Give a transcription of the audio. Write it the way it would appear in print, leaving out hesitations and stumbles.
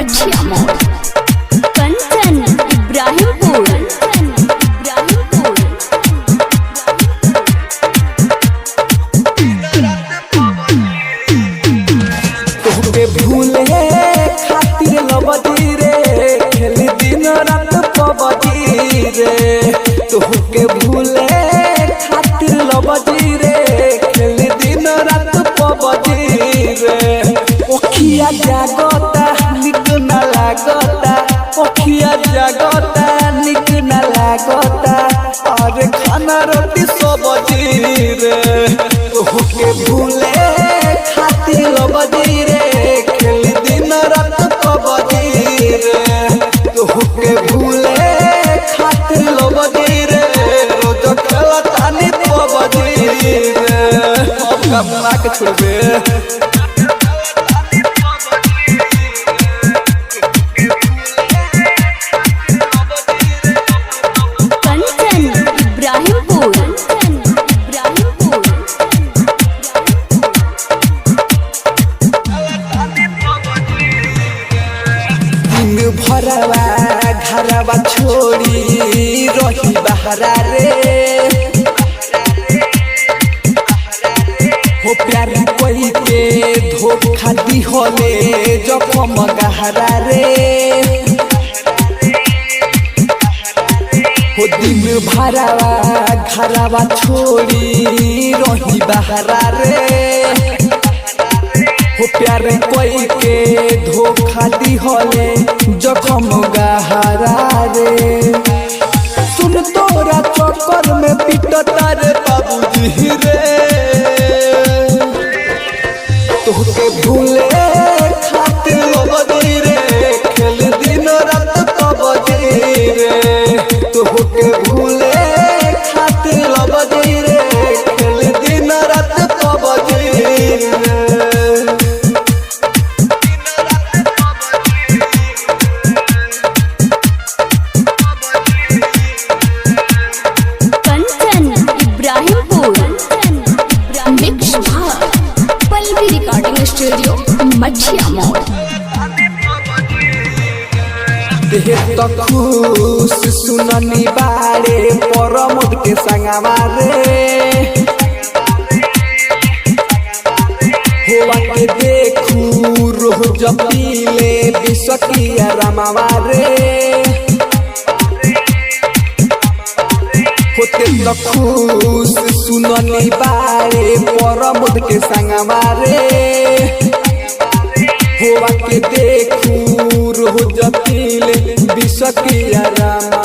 मछिया मोड़ कंचन इब्राहिमपुर तोहके भूले खातिर लबदी रे खेल दिन रात पबजी रे तोहके भूले खातिर लबदी रे खेल दिन रात पबजी रे ओखिया जागता निक न लागता ओखिया जागता निक न लागता अरे खाना रोटी सब्जी रे तोहके भूले खातिर लबदी रे खेल दिन रात पबजी रे तोहके भूले खातिर लबदी रे रोज खेलता नी पबजी रे अब कमला के छोड़बे कंचन इब्राहिमपुर दिन भरवा घरवा छोड़ी रही बहरा रे हो प्यार कोई के धोखा दी होले जखम गहरा रे हो दिन भरवा घरवा छोड़ी रही बहरा रे हो प्यार कोई के धोखा दी होले जखम गहरा रे सुन तोरा चक्कर में पिटता रे बाबूजी रे तोहके भूले खातिर लबदी रे खेल दिन रात पबजी रे तोहके भूले खातिर लबदी रे खेल दिन रात पबजी रे कंचन इब्राहिमपुर मिक्स भाग पल्लवी रिकॉर्डिंग स्टूडियो मछिया मोड़ देह तो खुश सुननी बारे परमोद के संगवा रे होवा के देखू रोज पीले बिसकिया रमावा रे होते तो खुश सुननी बारे परमोद के संगवा रे होवा के देखू रोज पीले बिसकिया रामा